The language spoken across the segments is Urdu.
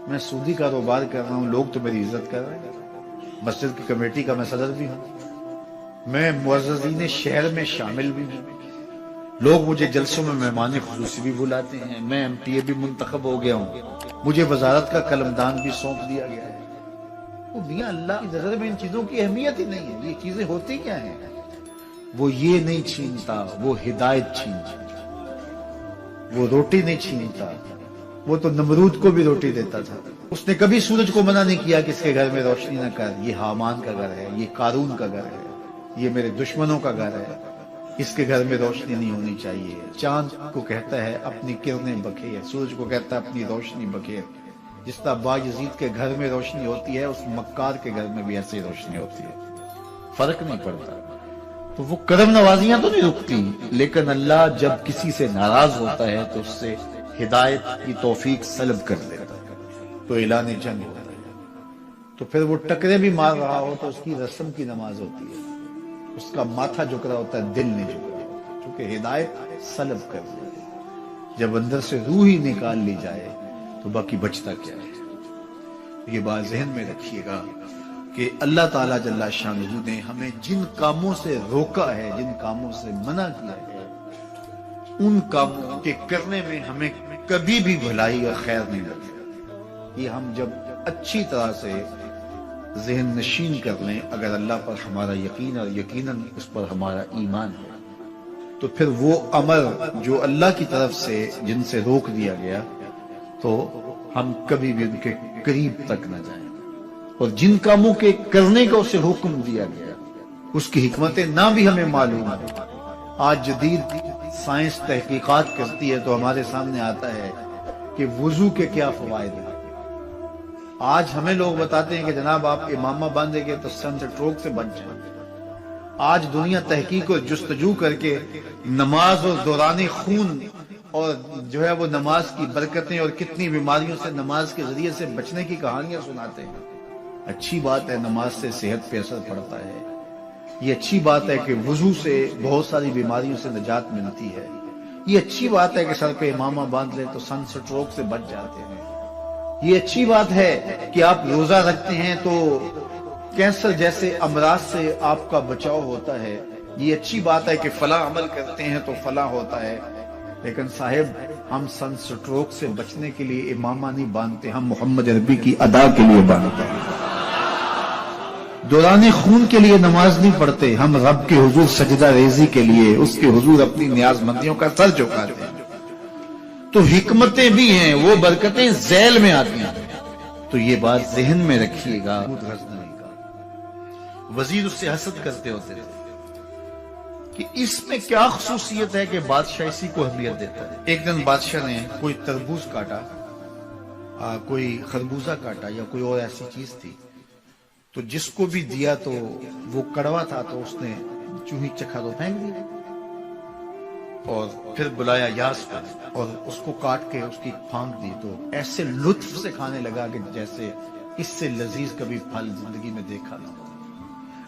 میں سودی کاروبار کر رہا ہوں، لوگ تو میری عزت کر رہے ہیں، مسجد کی کمیٹی کا میں صدر بھی ہوں، میں معززین شہر میں شامل بھی ہوں، لوگ مجھے جلسوں میں مہمان خصوصی بھی بلاتے ہیں، میں ایم پی اے بھی منتخب ہو گیا ہوں، مجھے وزارت کا قلمدان بھی سونپ دیا گیا ہے۔ وہ میاں اللہ کی نظر میں ان چیزوں کی اہمیت ہی نہیں ہے، یہ چیزیں ہوتی کیا ہیں؟ وہ یہ نہیں چھینتا، وہ ہدایت چھینتا، وہ روٹی نہیں چھینتا، وہ تو نمرود کو بھی روٹی دیتا تھا۔ اس نے کبھی سورج کو منع نہیں کیا کہ اس کے گھر میں روشنی نہ کر، یہ حامان کا گھر ہے، یہ قارون کا گھر ہے، یہ میرے دشمنوں کا گھر ہے، اس کے گھر میں روشنی نہیں ہونی چاہیے۔ چاند کو کہتا ہے اپنی کرنیں بکھیر، سورج کو کہتا ہے اپنی روشنی بکھیر۔ جس طرح باجزید کے گھر میں روشنی ہوتی ہے، اس مکار کے گھر میں بھی ایسی روشنی ہوتی ہے، فرق نہیں پڑتا۔ تو وہ کرم نوازیاں تو نہیں رکتی، لیکن اللہ جب کسی سے ناراض ہوتا ہے تو اس سے ہدایت کی توفیق سلب کر دیتا ہے، تو اعلان جنگ ہوتا ہے۔ تو پھر وہ ٹکرے بھی مار رہا ہو تو اس کی رسم کی نماز ہوتی ہے، اس کا ماتھا جھک رہا ہوتا ہے، دل نہیں جھک رہا ہوتا، کیونکہ ہدایت سلب کر دیتی ہے۔ جب اندر سے روح ہی نکال لی جائے تو باقی بچتا کیا ہے؟ یہ بات ذہن میں رکھیے گا کہ اللہ تعالیٰ جل شانہ نے ہمیں جن کاموں سے روکا ہے، جن کاموں سے منع کیا ہے، ان کاموں کے کرنے میں ہمیں کبھی بھی بھلائی اور خیر نہیں لگے۔ یہ ہم جب اچھی طرح سے ذہن نشین کر لیں، اگر اللہ پر ہمارا یقین اور یقیناً اس پر ہمارا ایمان ہے، تو پھر وہ امر جو اللہ کی طرف سے جن سے روک دیا گیا تو ہم کبھی بھی ان کے قریب تک نہ جائیں، اور جن کاموں کے کرنے کا اسے حکم دیا گیا اس کی حکمتیں نہ بھی ہمیں معلوم ہے۔ آج جدید سائنس تحقیقات کرتی ہے تو ہمارے سامنے آتا ہے کہ وضو کے کیا فوائد ہیں۔ آج ہمیں لوگ بتاتے ہیں کہ جناب آپ امامہ باندھیں گے تو سن سٹروک سے بچ جائیں۔ آج دنیا تحقیق اور جستجو کر کے نماز اور دوران خون اور جو ہے وہ نماز کی برکتیں اور کتنی بیماریوں سے نماز کے ذریعے سے بچنے کی کہانیاں سناتے ہیں۔ اچھی بات ہے، نماز سے صحت پہ اثر پڑتا ہے، یہ اچھی بات ہے کہ وضو سے بہت ساری بیماریوں سے نجات ملتی ہے، یہ اچھی بات ہے کہ سر پہ امامہ باندھ لیں تو سن سٹروک سے بچ جاتے ہیں، یہ اچھی بات ہے کہ آپ روزہ رکھتے ہیں تو کینسر جیسے امراض سے آپ کا بچاؤ ہوتا ہے، یہ اچھی بات ہے کہ فلاں عمل کرتے ہیں تو فلاں ہوتا ہے۔ لیکن صاحب ہم سن سٹروک سے بچنے کے لیے امامہ نہیں باندھتے، ہم محمد عربی کی ادا کے لیے باندھتے ہیں۔ دوران خون کے لیے نماز نہیں پڑھتے، ہم رب کے حضور سجدہ ریزی کے لیے اس کے حضور اپنی نیاز مندیوں کا سر جھکاتے ہیں۔ تو حکمتیں بھی ہیں، وہ برکتیں ذیل میں آتی ہیں۔ تو یہ بات ذہن میں رکھیے گا۔ وزیر اس سے حسد کرتے ہوتے تھے کہ اس میں کیا خصوصیت ہے کہ بادشاہ اسی کو اہمیت دیتا ہے۔ ایک دن بادشاہ نے کوئی تربوز کاٹا، کوئی خربوزہ کاٹا یا کوئی اور ایسی چیز تھی، تو جس کو بھی دیا تو وہ کڑوا تھا تو اس نے چوہی چکھا تو پھینک دیا، اور پھر بلایا یاس کو اور اس کو کاٹ کے اس کی پھانک دی تو ایسے لطف سے کھانے لگا کہ جیسے اس سے لذیذ کبھی پھل زندگی میں دیکھا نہ ہو۔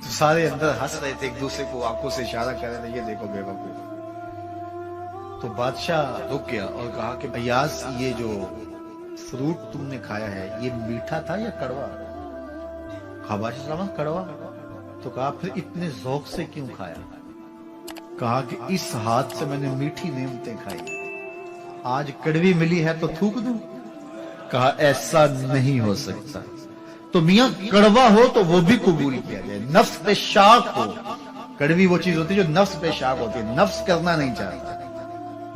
تو سارے اندر ہنس رہے تھے، ایک دوسرے کو آنکھوں سے اشارہ کر رہے تھے، یہ دیکھو بے وقوف۔ تو بادشاہ رک گیا اور کہا کہ ایاز یہ جو فروٹ تم نے کھایا ہے یہ میٹھا تھا یا کڑوا؟ کہا بادشاہ سلامت کڑوا۔ تو کہا پھر اتنے ذوق سے کیوں کھایا؟ کہا کہ اس ہاتھ سے میں نے میٹھی نعمتیں کھائی، آج کڑوی ملی ہے تو تھوک دوں؟ کہا ایسا نہیں ہو سکتا۔ تو میاں کڑوا ہو تو وہ بھی قبول کیا جائے، نفس پہ شاک ہو۔ کڑوی وہ چیز ہوتی ہے جو نفس پہ شاک ہوتی ہے، نفس کرنا نہیں چاہتا،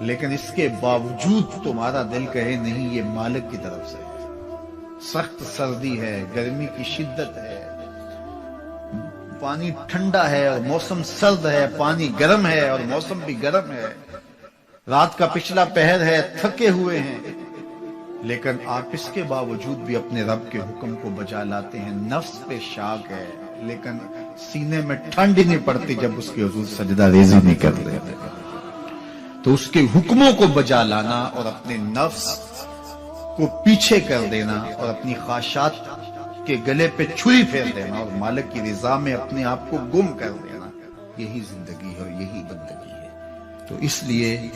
لیکن اس کے باوجود تمہارا دل کہے نہیں یہ مالک کی طرف سے ہے۔ سخت سردی ہے، گرمی کی شدت ہے، پانی ٹھنڈا ہے اور موسم سرد ہے، پانی گرم ہے اور موسم بھی گرم ہے، رات کا پچھلا پہر ہے، تھکے ہوئے ہیں، لیکن آپ اس کے باوجود بھی اپنے رب کے حکم کو بجا لاتے ہیں۔ نفس پہ شاک ہے لیکن سینے میں ٹھنڈ ہی نہیں پڑتی جب اس کے حضور سجدہ ریزی نہیں کر لیتے۔ تو اس کے حکموں کو بجا لانا اور اپنے نفس کو پیچھے کر دینا اور اپنی خواہشات کے گلے پہ چھری پھیر دینا اور مالک کی رضا میں اپنے آپ کو گم کر دینا، یہی زندگی ہے اور یہی بندگی ہے۔ تو تو اس لیے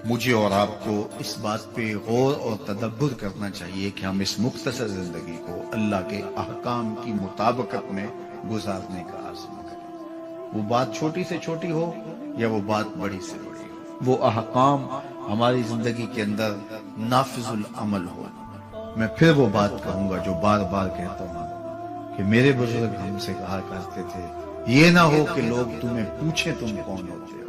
مجھے اور آپ کو اس بات پہ غور اور تدبر کرنا چاہیے کہ ہم اس مختصر زندگی کو اللہ کے احکام کی مطابقت میں گزارنے کا عزم کریں، وہ بات چھوٹی سے چھوٹی ہو یا وہ بات بڑی سے بڑی ہو، وہ احکام ہماری زندگی کے اندر نافذ العمل ہو۔ میں پھر وہ بات کہوں گا جو بار بار کہتا ہوں کہ میرے بزرگ ہم سے کہا کرتے تھے، یہ نہ ہو کہ لوگ تمہیں پوچھیں تم کون ہوتے ہو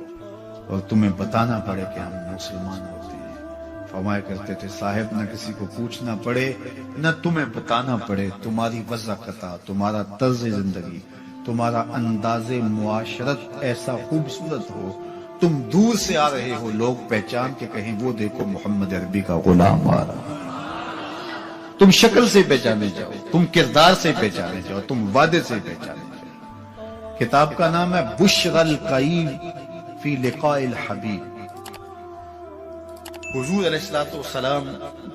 اور تمہیں بتانا پڑے کہ ہم مسلمان ہوتے ہیں۔ فرمایا کرتے تھے صاحب نہ کسی کو پوچھنا پڑے نہ تمہیں بتانا پڑے، تمہاری وضاحت، تمہارا طرز زندگی، تمہارا انداز معاشرت ایسا خوبصورت ہو، تم دور سے آ رہے ہو لوگ پہچان کے کہیں وہ دیکھو محمد عربی کا غلام آ رہا، تم شکل سے پہچانے جاؤ، تم کردار سے پہچانے جاؤ، تم وعدے سے پہچانے جاؤ۔ کتاب کا نام ہے بشر القیل فی لقاء الحبیب۔ حضور علیہ السلام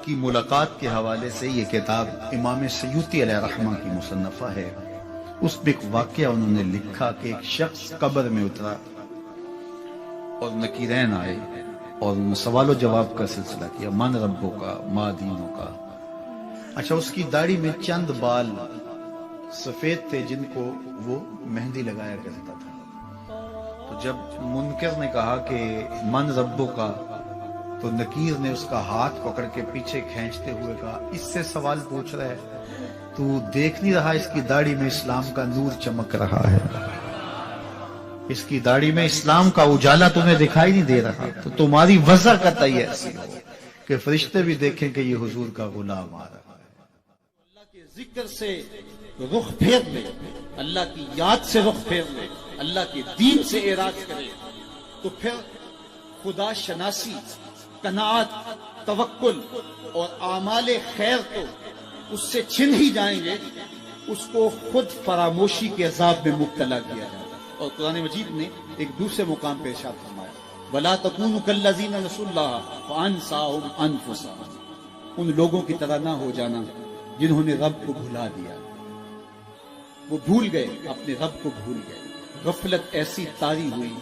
کی ملاقات کے حوالے سے یہ کتاب امام سیوطی علیہ رحمہ کی مصنفہ ہے۔ اس میں ایک واقعہ انہوں نے لکھا کہ ایک شخص قبر میں اترا اور نکیرین آئے اور انہوں نے سوال و جواب کا سلسلہ کیا، من ربوں کا، ما دینوں کا۔ اچھا، اس کی داڑھی میں چند بال سفید تھے جن کو وہ مہندی لگایا کرتا تھا۔ تو جب منکر نے کہا کہ من ربوں کا، تو نکیر نے اس کا ہاتھ پکڑ کے پیچھے کھینچتے ہوئے کہا اس سے سوال پوچھ رہا ہے، تو دیکھ نہیں رہا اس کی داڑھی میں اسلام کا نور چمک رہا ہے، اس کی داڑھی میں اسلام کا اجالا تمہیں دکھائی نہیں دے رہا، تو تمہاری وضع کا تیہ ایسی ہو کہ فرشتے بھی دیکھیں کہ یہ حضور کا غلام آ رہا ہے۔ اللہ کے ذکر سے رخ پھیر لے، اللہ کی یاد سے رخ پھیر لے، اللہ کے دین سے اعراض کرے، تو پھر خدا شناسی، قناعت، توکل اور اعمال خیر تو اس سے چھن ہی جائیں گے، اس کو خود فراموشی کے عذاب میں مبتلا کیا جائے گا۔ اور قرآن مجید نے ایک دوسرے مقام پہ ارشاد فرمایا، وَلَا تَكُونُوا كَالَّذِينَ نَسُوا اللَّهَ فَأَنسَاهُمْ أَنفُسَهُمْ، ان لوگوں کی طرح نہ ہو جانا جنہوں نے رب کو بھلا دیا، وہ بھول گئے، اپنے رب کو بھول گئے، غفلت ایسی طاری ہوئی،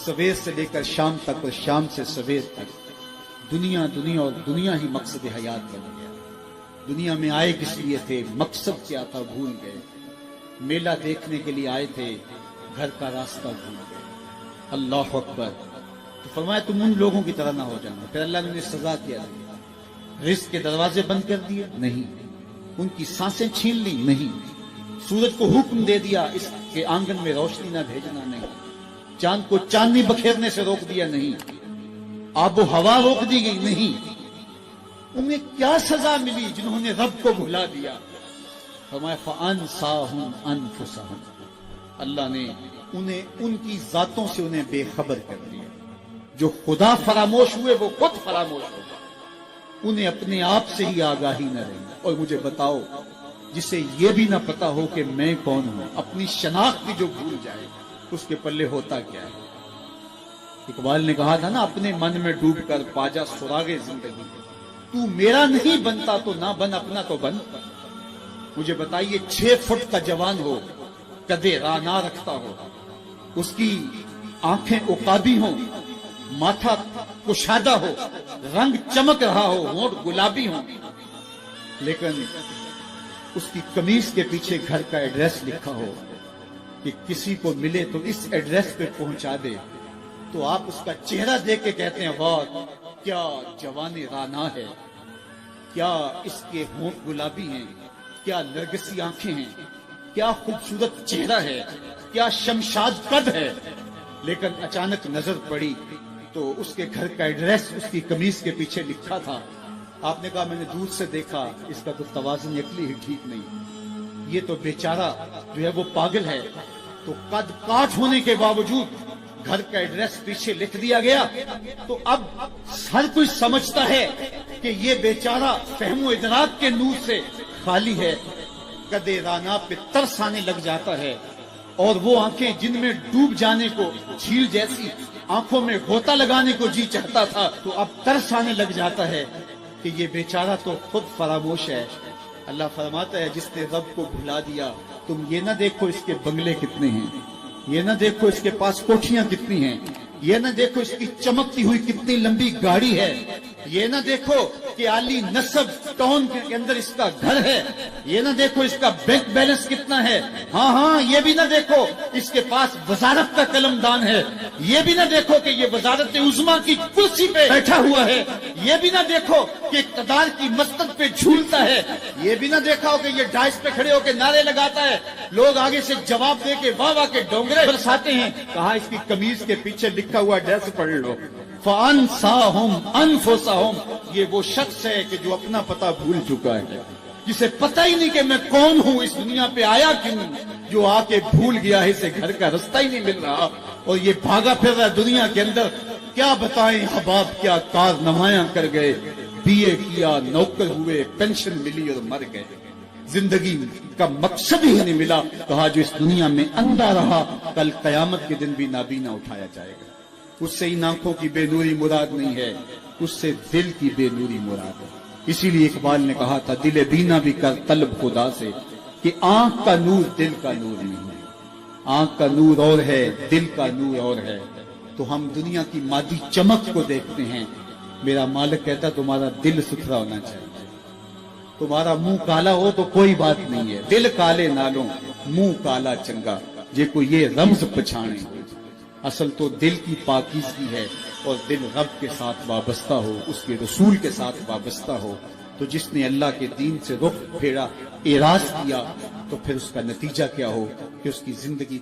سویر سے لے کر شام تک اور شام سے سویر تک دنیا اور دنیا ہی مقصد حیات بن گیا۔ دنیا میں آئے کس لیے تھے، مقصد کیا تھا، بھول گئے۔ میلہ دیکھنے کے لیے آئے تھے، گھر کا راستہ بھول گئے۔ اللہ اکبر۔ تو فرمایا تم ان لوگوں کی طرح نہ ہو جانا۔ پھر اللہ نے انہیں سزا کیا، رزق کے دروازے بند کر دیے، نہیں، ان کی سانسیں چھین لی، نہیں، سورج کو حکم دے دیا اس کے آنگن میں روشنی نہ بھیجنا، نہیں، چاند کو چاندنی بکھیرنے سے روک دیا، نہیں، آب و ہوا روک دی گئی، نہیں۔ انہیں کیا سزا ملی جنہوں نے رب کو بھلا دیا؟ فرمایا فَأَنسَاهُمْ أَنفُسَهُمْ، اللہ نے انہیں ان کی ذاتوں سے انہیں بے خبر کر دیا۔ جو خدا فراموش ہوئے وہ خود فراموش ہوگا، انہیں اپنے آپ سے ہی آگاہی نہ رہی۔ اور مجھے بتاؤ، جسے یہ بھی نہ پتا ہو کہ میں کون ہوں، اپنی شناخت بھی جو بھول جائے، اس کے پلے ہوتا کیا ہے؟ اقبال نے کہا تھا نا، اپنے من میں ڈوب کر پاجا سراغے زندگی، تو میرا نہیں بنتا تو نہ بن، اپنا تو بن۔ مجھے بتائیے 6 فٹ کا جوان ہو، قدے رانا رکھتا ہو، اس کی آنکھیں عقابی ہوں، ماتھا کشادہ ہو، رنگ چمک رہا ہو، ہونٹ گلابی ہوں، لیکن اس کی قمیص کے پیچھے گھر کا ایڈریس لکھا ہو کہ کسی کو ملے تو اس ایڈریس پہ پہنچا دے، تو آپ اس کا چہرہ دیکھ کے کہتے ہیں واہ کیا جوان رانا ہے، کیا اس کے ہونٹ گلابی ہیں، کیا نرگسی آنکھیں ہیں، کیا خوبصورت چہرہ ہے، کیا شمشاد قد ہے۔ لیکن اچانک نظر پڑی تو اس کے گھر کا ایڈریس اس کی قمیص کے پیچھے لکھا تھا۔ آپ نے کہا میں نے دور سے دیکھا، اس کا تو توازن عقلی ہی ٹھیک نہیں، یہ تو بیچارہ جو ہے وہ پاگل ہے۔ تو قد کاٹ ہونے کے باوجود گھر کا ایڈریس پیچھے لکھ دیا گیا، تو اب ہر کوئی سمجھتا ہے کہ یہ بیچارہ فہم و ادراک کے نور سے خالی ہے۔ قدے رانا پہ ترس آنے لگ جاتا ہے، اور وہ آنکھیں جن میں ڈوب جانے کو، جھیل جیسی آنکھوں میں غوطہ لگانے کو جی چاہتا تھا، تو اب ترس آنے لگ جاتا ہے کہ یہ بیچارہ تو خود فراموش ہے۔ اللہ فرماتا ہے جس نے رب کو بھلا دیا، تم یہ نہ دیکھو اس کے بنگلے کتنے ہیں، یہ نہ دیکھو اس کے پاس کوٹھیاں کتنی ہیں، یہ نہ دیکھو اس کی چمکتی ہوئی کتنی لمبی گاڑی ہے، یہ نہ دیکھو کہ عالی نسب ٹاؤن کے اندر اس کا گھر ہے، یہ نہ دیکھو اس کا بینک بیلنس کتنا ہے، ہاں یہ بھی نہ دیکھو اس کے پاس وزارت کا قلم دان ہے، یہ بھی نہ دیکھو کہ یہ وزارت عظمیٰ کی کرسی پہ بیٹھا ہوا ہے، یہ بھی نہ دیکھو کہ اقتدار کی مسند پہ جھولتا ہے، یہ بھی نہ دیکھا ہو کہ یہ ڈائس پہ کھڑے ہو کے نعرے لگاتا ہے، لوگ آگے سے جواب دے کے واہ واہ کے ڈونگرے برساتے ہیں۔ کہا اس کی قمیض کے پیچھے لکھا ہوا ایڈریس پڑھ لو، فَأَنْسَاهُمْ أَنفُسَهُمْ، یہ وہ شخص ہے کہ جو اپنا پتہ بھول چکا ہے، جسے پتہ ہی نہیں کہ میں کون ہوں، اس دنیا پہ آیا کیوں، جو آ کے بھول گیا ہے، اسے گھر کا رستہ ہی نہیں مل رہا اور یہ بھاگا پھر رہا دنیا کے اندر۔ کیا بتائیں احباب، کیا کار نمایاں کر گئے، بی اے کیا، نوکر ہوئے، پینشن ملی اور مر گئے، زندگی کا مقصد ہی نہیں ملا۔ کہا جو اس دنیا میں اندھا رہا کل قیامت کے دن بھی نابینا اٹھایا جائے گا۔ اس سے ان آنکھوں کی بے نوری مراد نہیں ہے، اس سے دل کی بے نوری مراد ہے۔ اسی لیے اقبال نے کہا تھا دل بینا بھی کر طلب خدا سے، کہ آنکھ کا نور دل کا نور نہیں ہے، آنکھ کا نور اور ہے، دل کا نور اور ہے۔ تو ہم دنیا کی مادی چمک کو دیکھتے ہیں، میرا مالک کہتا تمہارا دل ستھرا ہونا چاہیے، تمہارا منہ کالا ہو تو کوئی بات نہیں ہے، دل کالے نالوں منہ کالا چنگا، جے کو یہ رمز پچھانے، اصل تو دل کی پاکیزگی ہے، اور دل رب کے ساتھ وابستہ ہو، اس کے رسول کے ساتھ وابستہ ہو۔ تو جس نے اللہ کے دین سے رخ پھیرا، اعراض کیا، تو پھر اس کا نتیجہ کیا ہو کہ اس کی زندگی